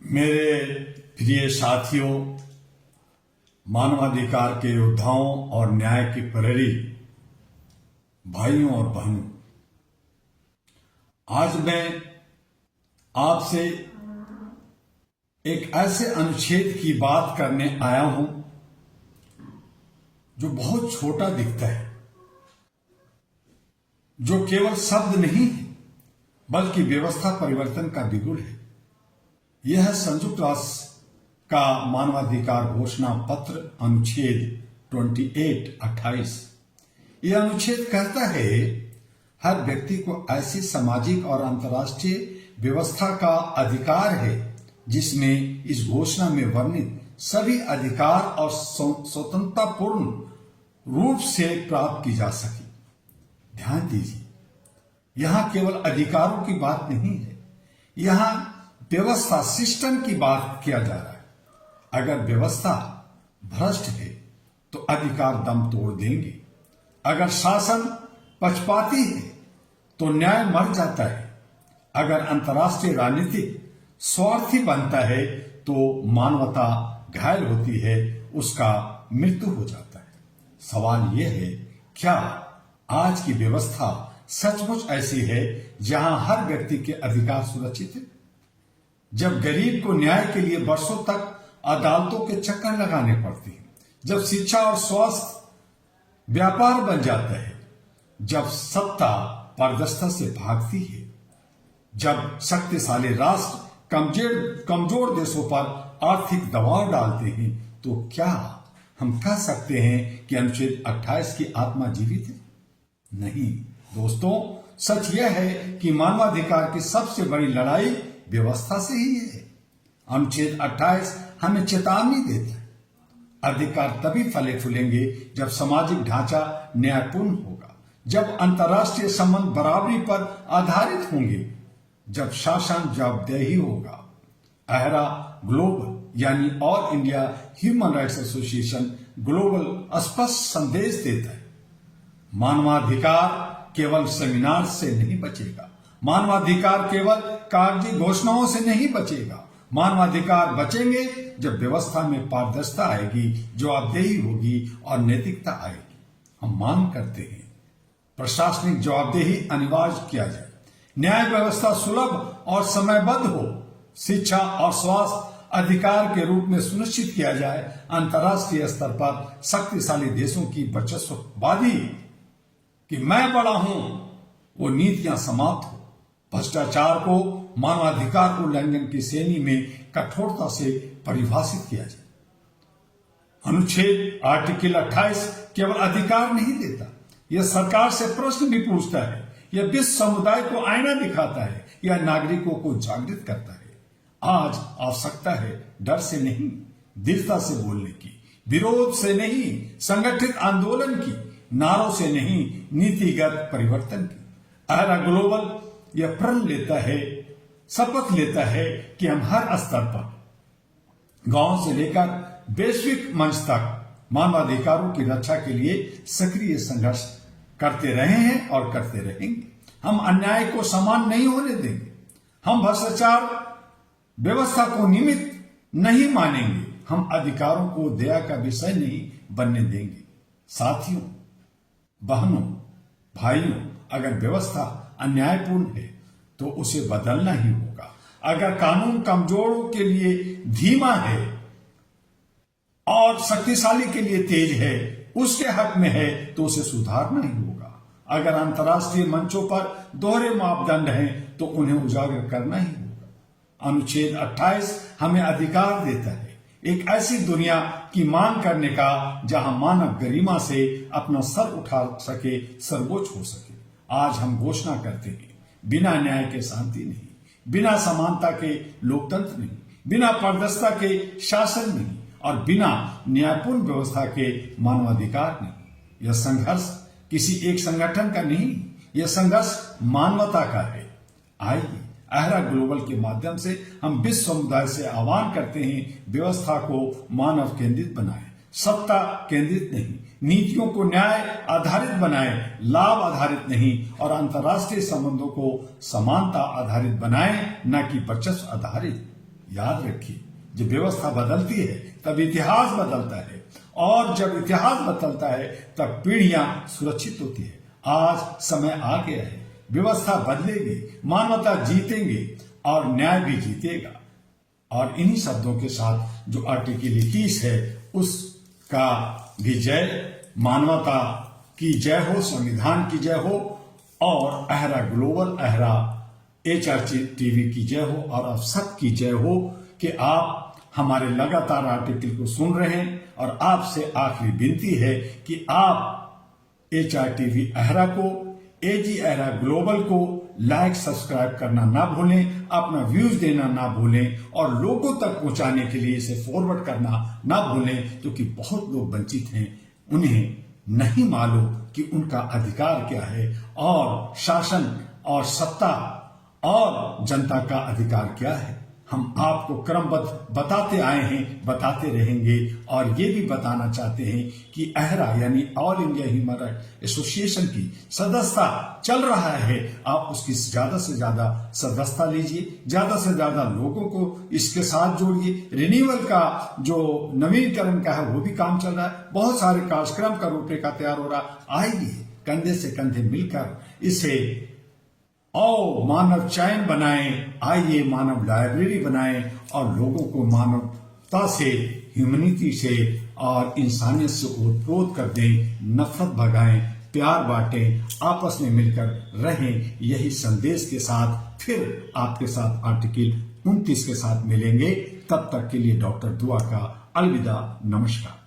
मेरे प्रिय साथियों, मानवाधिकार के योद्धाओं और न्याय की प्रहरी भाइयों और बहनों, आज मैं आपसे एक ऐसे अनुच्छेद की बात करने आया हूं जो बहुत छोटा दिखता है, जो केवल शब्द नहीं है बल्कि व्यवस्था परिवर्तन का बिगुल है। यह है संयुक्त राष्ट्र का मानवाधिकार घोषणा पत्र अनुच्छेद 28। यह अनुच्छेद कहता है, हर व्यक्ति को ऐसी सामाजिक और अंतर्राष्ट्रीय व्यवस्था का अधिकार है जिसमें इस घोषणा में वर्णित सभी अधिकार और स्वतंत्रतापूर्ण रूप से प्राप्त की जा सके। ध्यान दीजिए, यहां केवल अधिकारों की बात नहीं है, यहां व्यवस्था सिस्टम की बात किया जा रहा है। अगर व्यवस्था भ्रष्ट है तो अधिकार दम तोड़ देंगे। अगर शासन पक्षपाती है तो न्याय मर जाता है। अगर अंतर्राष्ट्रीय राजनीतिक स्वार्थी बनता है तो मानवता घायल होती है, उसका मृत्यु हो जाता है। सवाल यह है, क्या आज की व्यवस्था सचमुच ऐसी है जहां हर व्यक्ति के अधिकार सुरक्षित है? जब गरीब को न्याय के लिए वर्षों तक अदालतों के चक्कर लगाने पड़ते हैं, जब शिक्षा और स्वास्थ्य व्यापार बन जाता है, जब सत्ता पारदर्शिता से भागती है, जब शक्तिशाली राष्ट्र कमजोर देशों पर आर्थिक दबाव डालते हैं, तो क्या हम कह सकते हैं कि अनुच्छेद 28 की आत्मा जीवित है? नहीं दोस्तों, सच यह है कि मानवाधिकार की सबसे बड़ी लड़ाई व्यवस्था से ही है। अनुच्छेद 28 हमें चेतावनी देता है, अधिकार तभी फले फूलेंगे जब सामाजिक ढांचा न्यायपूर्ण होगा, जब अंतर्राष्ट्रीय संबंध बराबरी पर आधारित होंगे, जब शासन जवाबदेही होगा। अहरा ग्लोबल यानी all India human rights association global स्पष्ट संदेश देता है, मानवाधिकार केवल सेमिनार से नहीं बचेगा, मानवाधिकार केवल कागजी घोषणाओं से नहीं बचेगा। मानवाधिकार बचेंगे जब व्यवस्था में पारदर्शिता आएगी, जवाबदेही होगी और नैतिकता आएगी। हम मांग करते हैं प्रशासनिक जवाबदेही अनिवार्य किया जाए, न्याय व्यवस्था सुलभ और समयबद्ध हो, शिक्षा और स्वास्थ्य अधिकार के रूप में सुनिश्चित किया जाए, अंतर्राष्ट्रीय स्तर पर शक्तिशाली देशों की वर्चस्ववादी कि मैं बड़ा हूं वो नीतियां समाप्त हो, भ्रष्टाचार को मानवाधिकार उल्लंघन की श्रेणी में कठोरता से परिभाषित किया जाए। अनुच्छेद आर्टिकल 28 केवल अधिकार नहीं देता, यह सरकार से प्रश्न भी पूछता है, यह विश्व समुदाय को आईना दिखाता है, यह नागरिकों को जागृत करता है। आज आवश्यकता है डर से नहीं, दृढ़ता से बोलने की, विरोध से नहीं, संगठित आंदोलन की, नारों से नहीं, नीतिगत परिवर्तन की। अहरा ग्लोबल यह प्रण लेता है, शपथ लेता है कि हम हर स्तर पर गांव से लेकर वैश्विक मंच तक मानवाधिकारों की रक्षा के लिए सक्रिय संघर्ष करते रहे हैं और करते रहेंगे। हम अन्याय को समान नहीं होने देंगे, हम भ्रष्टाचार व्यवस्था को निमित्त नहीं मानेंगे, हम अधिकारों को दया का विषय नहीं बनने देंगे। साथियों, बहनों, भाइयों, अगर व्यवस्था अन्यायपूर्ण है तो उसे बदलना ही होगा। अगर कानून कमजोरों के लिए धीमा है और शक्तिशाली के लिए तेज है, उसके हक में है तो उसे सुधारना ही होगा। अगर अंतर्राष्ट्रीय मंचों पर दोहरे मापदंड हैं तो उन्हें उजागर करना ही होगा। अनुच्छेद 28 हमें अधिकार देता है एक ऐसी दुनिया की मांग करने का जहां मानव गरिमा से अपना सर उठा सके, सर्वोच्च हो सके। आज हम घोषणा करते हैं, बिना न्याय के शांति नहीं, बिना समानता के लोकतंत्र नहीं, बिना पारदर्शिता के शासन नहीं और बिना न्यायपूर्ण व्यवस्था के मानवाधिकार नहीं। यह संघर्ष किसी एक संगठन का नहीं, यह संघर्ष मानवता का है। आइए अहरा ग्लोबल के माध्यम से हम विश्व समुदाय से आह्वान करते हैं, व्यवस्था को मानव केंद्रित बनाएं, सत्ता केंद्रित नहीं, नीतियों को न्याय आधारित बनाएं, लाभ आधारित नहीं, और अंतर्राष्ट्रीय संबंधों को समानता आधारित बनाएं, न कि वर्चस्व आधारित। याद रखिए, जब व्यवस्था बदलती है तब इतिहास बदलता है, और जब इतिहास बदलता है तब पीढ़ियां सुरक्षित होती है। आज समय आ गया है, व्यवस्था बदलेगी, मानवता जीतेंगे और न्याय भी जीतेगा। और इन्हीं शब्दों के साथ जो आर्टिकल 21 है उसका भी जय, मानवता की जय हो, संविधान की जय हो, और अहरा ग्लोबल, अहरा HRT टीवी की जय हो, और आप सबकी जय हो कि आप हमारे लगातार आर्टिकल को सुन रहे हैं। और आपसे आखिरी विनती है कि आप HRTV अहरा को, AG अहरा ग्लोबल को लाइक सब्सक्राइब करना ना भूलें, अपना व्यूज देना ना भूलें, और लोगों तक पहुंचाने के लिए इसे फॉरवर्ड करना ना भूलें, क्योंकि बहुत लोग वंचित हैं, उन्हें नहीं मालूम कि उनका अधिकार क्या है, और शासन और सत्ता और जनता का अधिकार क्या है। हम आपको क्रमबद्ध बताते आए हैं, बताते रहेंगे, और ये भी बताना चाहते हैं कि अहरा यानी all India human right association की सदस्यता चल रहा है। आप उसकी ज्यादा से ज्यादा सदस्यता लीजिए, ज्यादा से ज्यादा लोगों को इसके साथ जोड़िए। रिन्यूअल का जो नवीनीकरण का है वो भी काम चल रहा है, बहुत सारे कार्यक्रम का रूपरेखा तैयार हो रहा। आइए कंधे से कंधे मिलकर इसे और मानव चयन बनाएं, आइए मानव लाइब्रेरी बनाएं, और लोगों को मानवता से, ह्यूमैनिटी से और इंसानियत से ओतप्रोत कर दें, नफरत भगाएं, प्यार बांटें, आपस में मिलकर रहें। यही संदेश के साथ फिर आपके साथ आर्टिकल 29 के साथ मिलेंगे। तब तक के लिए डॉक्टर दुआ का अलविदा, नमस्कार।